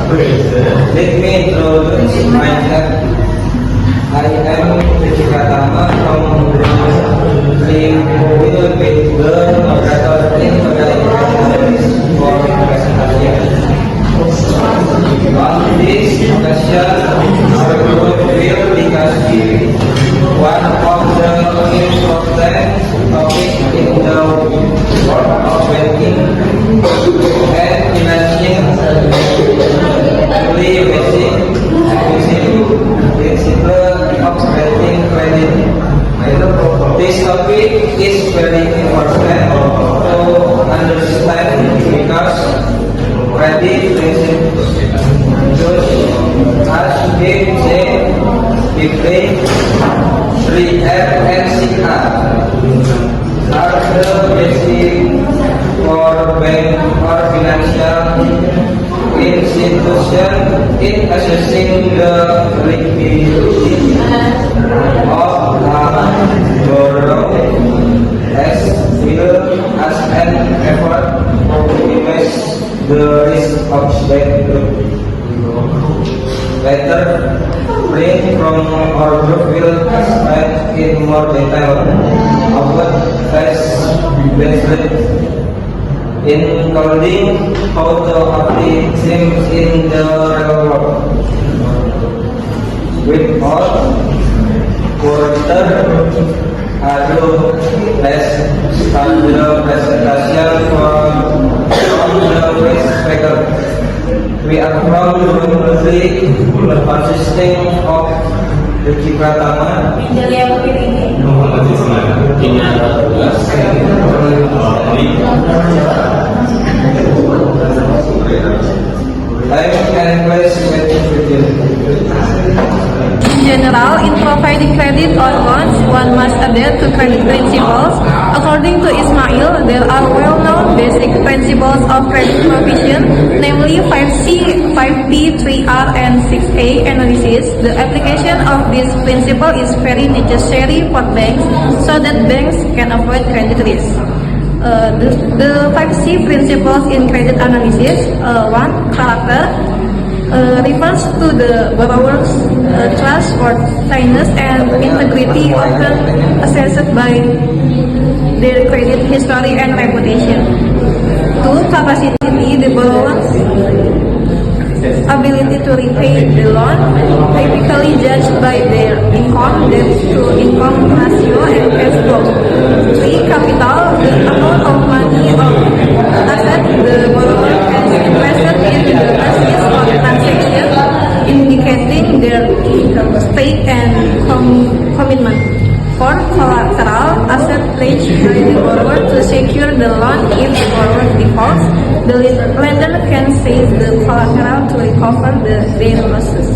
Let me introduce myself. I am Ricky Pratama from Greenville Pittsburgh, operator in for presentation. On this occasion, our group will discuss one of the important topics in the world of banking and financing. Really basic principle of banking credit. This topic is very important to understand because credit principles as big J, big A, 3F and 6R are the basic for bank or financial institution in assessing the liquidity of borrower as well as an effort to minimize the risk of bank group. Later, Brain from our group will explain in more detail about face bracelet, including how to apply them in the real world. Without further ado, let's start the presentation from the first speaker. We are from Greenville, consisting of Ricky Pratama, In general, in providing credit or loans, one must adhere to credit principles. According to Ismail, there are well-known basic principles of credit provision, namely 5C, 5P, 3R, and 6A analysis. The application of this principle is very necessary for banks so that banks can avoid credit risk. The 5C principles in credit analysis: 1. Character. Refers to the borrower's trustworthiness and integrity, often assessed by their credit history and reputation. 2. Capacity. The borrower's ability to repay the loan, typically judged by their income, debt-to-income ratio, and cash flow. 3. Capital. The amount of money or asset the borrower has invested in the basis of transaction, indicating their stake and commitment. 4. Collateral. Asset pledged by the borrower to secure the loan if the borrower defaults. The lender can seize the collateral to recover their losses.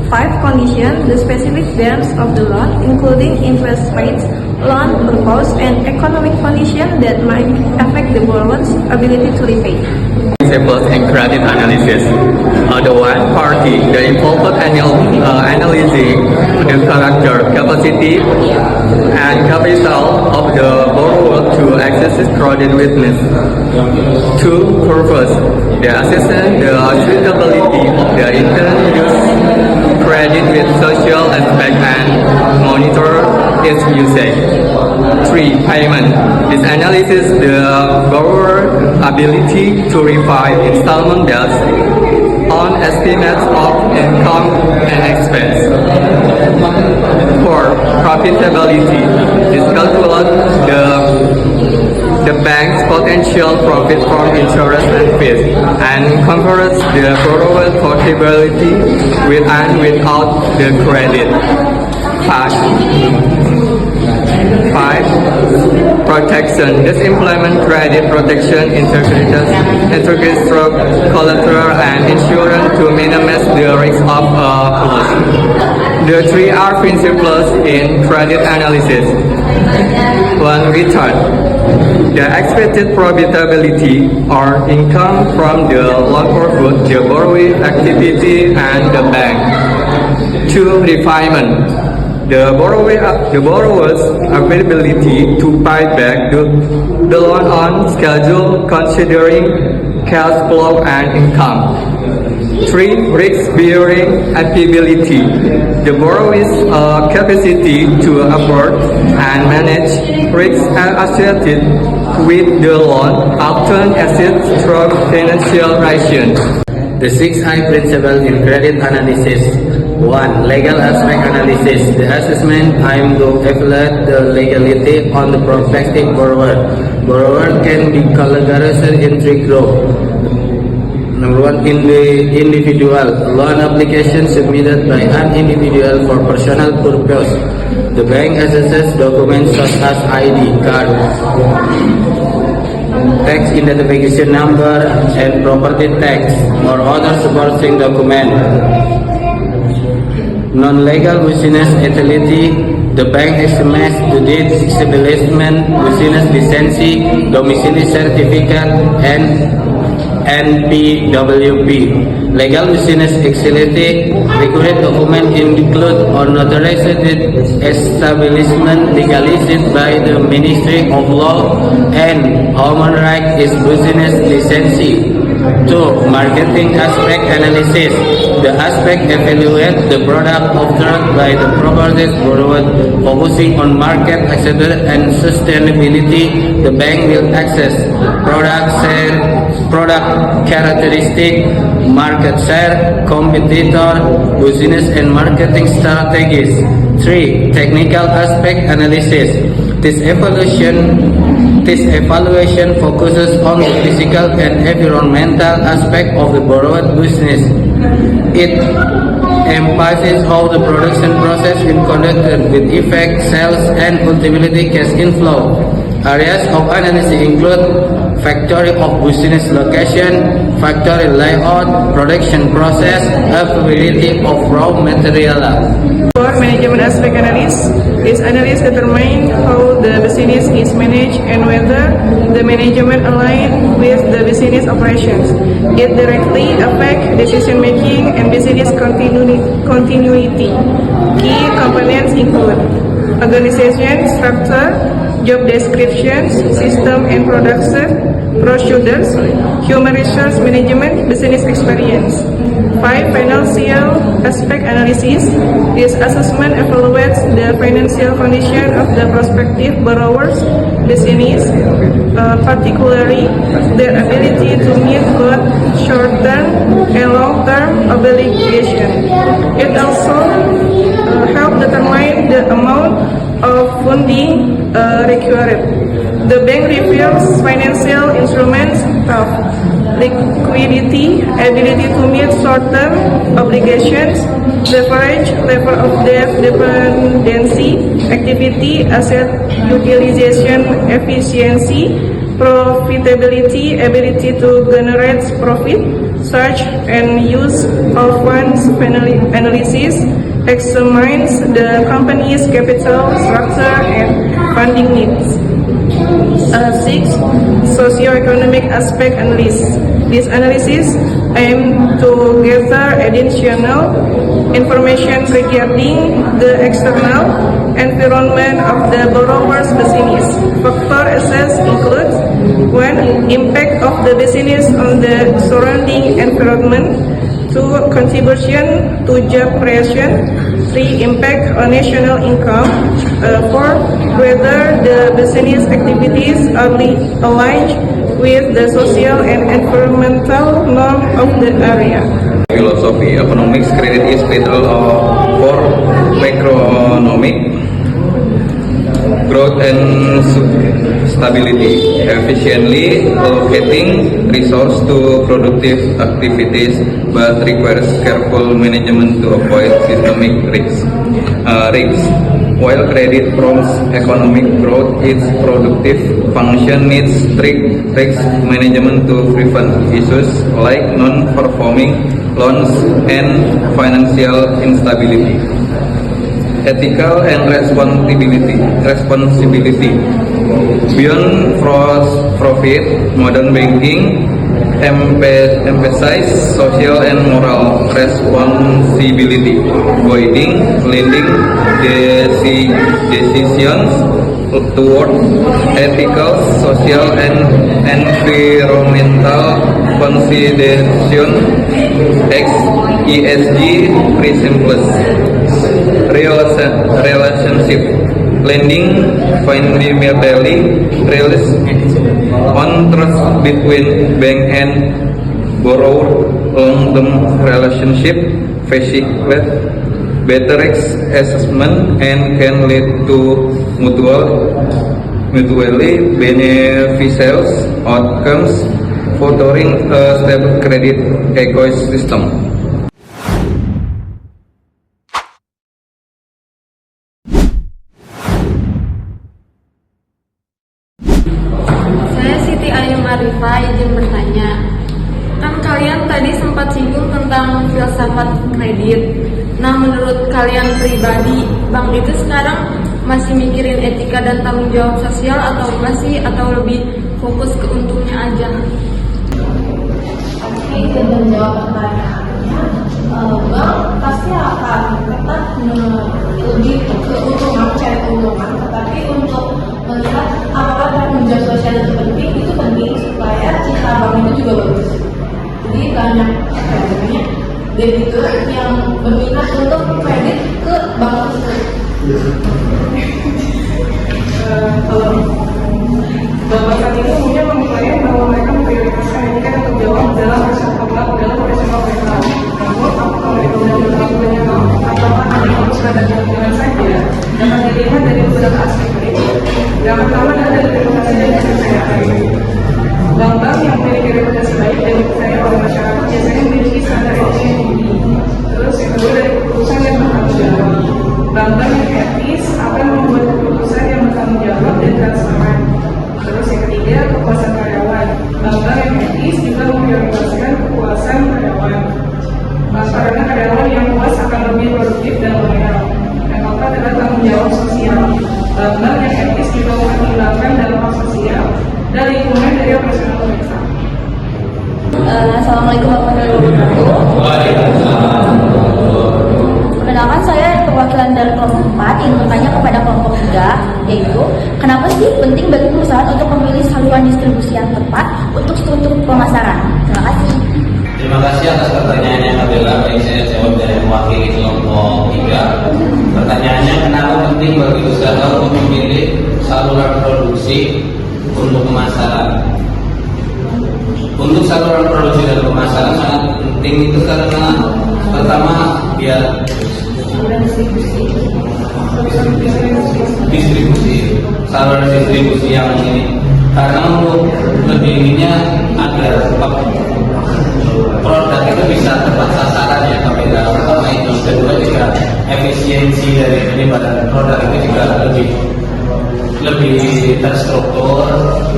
5. Condition. The specific terms of the loan, including interest rates, loan purpose, and economic conditions that might affect the borrower's ability to repay. Principles in credit analysis. The one party, the involved analyzing the character, capacity, and capital of the borrower to access credit witness. 2. Purpose. The assessing the suitability of the intended use credit with social aspect and monitor its usage. 3. Payment. This analyzes the borrower's ability to repay installment debts on estimates of income and expense. 4. Profitability. This calculates the bank's potential profit from interest and fees and compares the borrower's profitability with and without the credit. 5. Protection. This implement credit protection integrates through collateral and insurance to minimize the risk of loss. The 3R principles in credit analysis. 1. Return. The expected profitability or income from the loan for both the borrowing activity and the bank. 2. Refinement. The borrower's ability to pay back the loan on schedule considering cash flow and income. 3. Risk-bearing ability. The borrower's capacity to afford and manage risks associated with the loan often exceeds through financial rations. The 6I principle in credit analysis. 1. Legal aspect analysis. The assessment aims to evaluate the legality on the prospective borrower. Borrower can be categorized in 3 groups. Number 1, individual loan application submitted by an individual for personal purpose. The bank assesses documents such as ID card, tax identification number, and property tax or other supporting document. Non-legal business entity. The bank estimates the deed establishment, business license, domicile certificate, and NPWP. Legal business entity. Required document include or notarized establishment legalized by the Ministry of Law and Human Rights is business license. 2. Marketing aspect analysis. The aspect evaluates the product offered by the property borrower, focusing on market acceptance and sustainability. The bank will assess product characteristic, market share, competitor, business and marketing strategies. 3. Technical aspect analysis. This evaluation focuses on the physical and environmental aspect of the borrower business. It emphasizes how the production process is conducted with effect, sales, and ultimately cash inflow. Areas of analysis include factory of business location, factory layout, production process, availability of raw material. For management aspect analysis, this analysis determines how the business is managed and whether the management aligns with the business operations. It directly affects decision making and business continuity. Key components include organization structure, job descriptions, system and production, procedures, human resource management, business experience. 5. Financial aspect analysis. This assessment evaluates the financial condition of the prospective borrower's business, particularly their ability to meet both short-term and long-term obligations. It also helps determine the amount of funding required. The bank reviews financial instruments of liquidity, ability to meet short-term obligations, leverage, level of debt dependency, activity, asset utilization efficiency, profitability, ability to generate profit, search and use of funds analysis, examines the company's capital structure and funding needs. 6. Socioeconomic aspect analysis. This analysis aims to gather additional information regarding the external environment of the borrower's business. Factor assessed includes 1. Impact of the business on the surrounding environment. 2. Contribution to job creation. 3. Impact on national income. 4. Whether the business activities are aligned with the social and environmental norm of the area. Philosophy economics credit is vital for macroeconomic growth and stability. Efficiently allocating resources to productive activities, but requires careful management to avoid systemic risks. While credit promotes economic growth, its productive function needs strict risk management to prevent issues like non-performing loans and financial instability. Ethical and responsibility. Beyond profit, modern banking emphasize social and moral responsibility, guiding lending decisions toward ethical, social, and environmental consideration (ESG) principles. Relationship lending fundamentally relies on trust between bank and borrower. Long-term relationship facilitate better assessment and can lead to mutually beneficial outcomes, fostering a stable credit ecosystem. Saya Siti Ayu Marifah izin bertanya. Kan kalian tadi sempat singgung tentang filsafat kredit. Nah, menurut kalian pribadi, bank itu sekarang masih mikirin etika dan tanggung jawab sosial atau lebih fokus ke untungnya aja? Oke, dan menjawab pertanyaannya, bank pasti akan tetap lebih keuntungan, mencari keuntungan, tetapi untuk melihat apakah tanggung jawab sosial itu penting supaya citra bank itu juga bagus. Jadi banyak debitur yang berminat untuk kredit ke bank tersebut. Kalau Bapak saat ini umumnya mengklaim bahwa mereka memprioritaskan etika dan tanggung jawab dalam operasional mereka. Namun, apakah mereka benar-benar melakukannya atau hanya fokus pada jalan saja dapat dilihat dari beberapa aspek berikut. Yang pertama adalah dari reputasi dan kepercayaan. Bank-bank yang memiliki reputasi baik dan dipercaya oleh masyarakat biasanya memiliki standar etika yang tinggi. Terus yang kedua dari keputusan yang bertanggung jawab. Bank-bank yang etis akan membuat keputusan yang bertanggung jawab dan transparan. Terus yang ketiga, kepuasan karyawan. Bank-bank yang etis juga memprioritaskan kepuasan karyawan. Karena karyawan yang puas akan lebih produktif dan loyal. Yang keempat adalah tanggung jawab sosial. Bank-bank yang etis juga mempertimbangkan dampak sosial dan lingkungan dari operasional mereka. Assalamualaikum warahmatullahi wabarakatuh. Perkenalkan, saya perwakilan dari kelompok 4 yang bertanya kepada kelompok 3, yaitu kenapa sih penting bagi perusahaan untuk memilih saluran distribusi yang tepat untuk struktur pemasaran? Terima kasih. Terima kasih atas pertanyaannya Abdullah. Baik, saya jawab dari mewakili kelompok 3. Pertanyaannya, kenapa penting bagi usaha untuk memilih saluran produksi untuk pemasaran? Untuk saluran produksi dan pemasaran sangat penting itu karena pertama biar distribusi, saluran distribusi yang ini, karena untuk lebihnya agar produk itu bisa tepat sasaran ya, pertama itu. Kedua juga efisiensi dari penyebaran produk itu juga lebih terstruktur,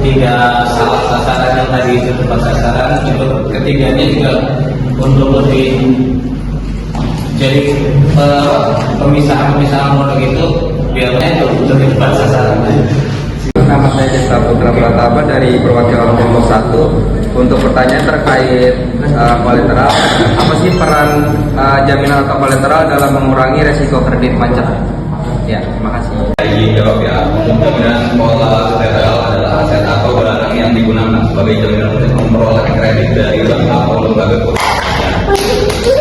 tidak salah sasaran yang tadi itu tepat sasaran. Untuk ketiganya juga untuk lebih jadi pemisahan produk itu biarnya itu lebih tepat sasaran. Nama saya Desta Putra Pratama dari perwakilan kelompok 1. Untuk pertanyaan terkait kolateral, apa sih peran jaminan atau kolateral dalam mengurangi resiko kredit macet? Ya, terima kasih. Jawab ya, jaminan kolateral adalah aset atau barang yang digunakan sebagai jaminan untuk memperoleh kredit dari bank atau lembaga keuangan.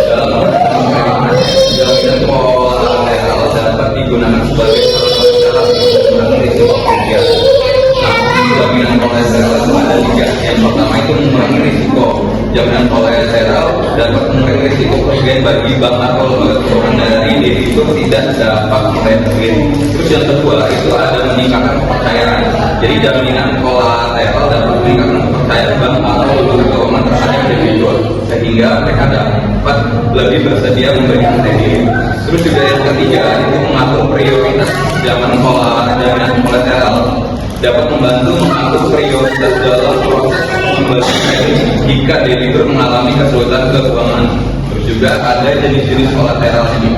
Dalam jaminan kolateral dapat digunakan sebagai salah satu cara untuk mengurangi risiko kerugian. Jaminan kolateral itu ada 3. Yang pertama itu mengurangi risiko. Jaminan kolateral dapat mengurangi risiko kerugian bagi bank atau lembaga keuangan dari debitur tidak dapat membayar sendiri. Terus yang kedua itu ada meningkatkan kepercayaan. Jadi jaminan kolateral dapat meningkatkan kepercayaan bank atau lembaga keuangan terhadap debitur sehingga mereka dapat lebih bersedia memberikan kredit. Terus juga yang ketiga itu mengatur prioritas jaminan kolateral dapat membantu mengatur prioritas dalam proses membagi kredit jika debitur mengalami kesulitan keuangan. Terus juga ada jenis-jenis kolateral ini.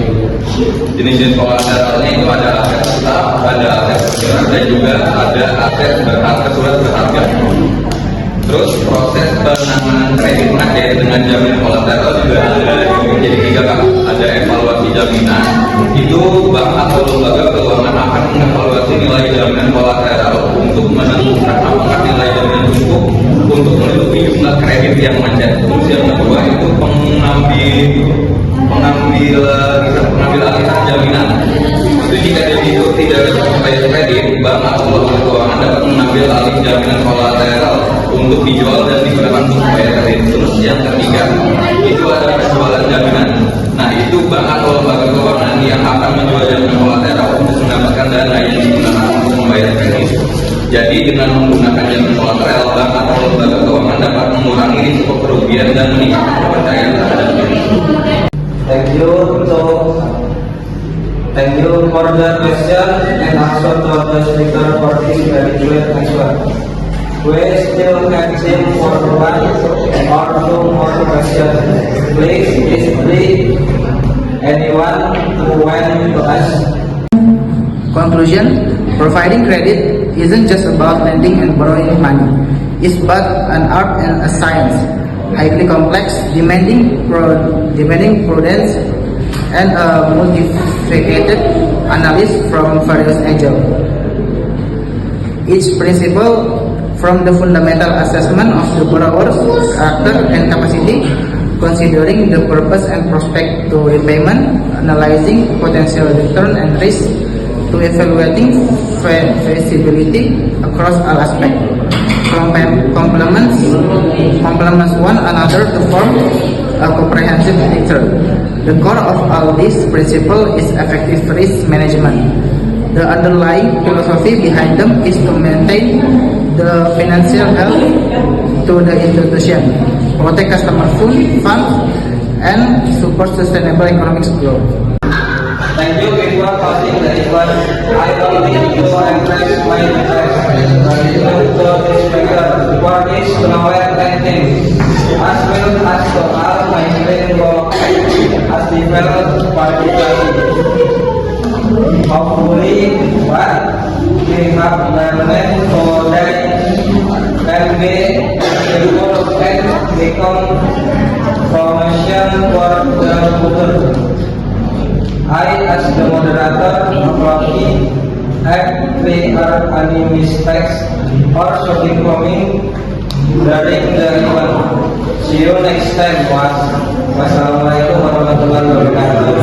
Jenis-jenis kolateralnya itu ada aset tetap, ada aset bergerak, dan juga ada aset berharga, surat berharga. Terus proses penanganan kredit macet dengan jaminan kolateral juga ada jadi 3 Kak. Ada evaluasi jaminan, itu bank atau lembaga keuangan akan mengevaluasi nilai jaminan kolateral untuk menentukan apakah nilai jaminan cukup untuk menutupi jumlah kredit yang macet. Terus yang kedua itu pengambil alihan jaminan. Itu jika debitur tidak bisa membayar kredit, bank atau lembaga keuangan dapat mengambil alih jaminan kolateral untuk dijual dan digunakan untuk membayar kredit. Terus yang ketiga itu ada penjualan jaminan. Nah, itu bank atau lembaga keuangan yang akan menjual jaminan kolateral untuk mendapatkan dana yang digunakan untuk membayar kredit. Jadi dengan menggunakan jaminan kolateral, bank atau lembaga keuangan dapat mengurangi risiko kerugian dan meningkatkan kepercayaan terhadap diri. Thank you for the question and also to the speaker for this very clear answer. We still have time for one or two more questions. Please display anyone who want to ask. Conclusion: providing credit isn't just about lending and borrowing money. It's about an art and a science, highly complex, demanding prudence and a multifaceted analysis from various angles. Each principle, from the fundamental assessment of the borrower's character and capacity, considering the purpose and prospect to repayment, analyzing potential return and risk, to evaluating feasibility across all aspects, complements one another to form a comprehensive picture. The core of all these principles is effective risk management. The underlying philosophy behind them is to maintain the financial health to the institution, protect customer funds, and support sustainable economic growth. Thank you before closing the event. I will need to express my gratitude to the speaker for his knowledge and things, as well as to all my friends as developed particularly. Hopefully, what we have learned today can be useful and become promotion for the future. I, as the moderator, apologize if there are any mistakes or shortcomings during the event. See you next time, was. Wassalamualaikum warahmatullahi wabarakatuh.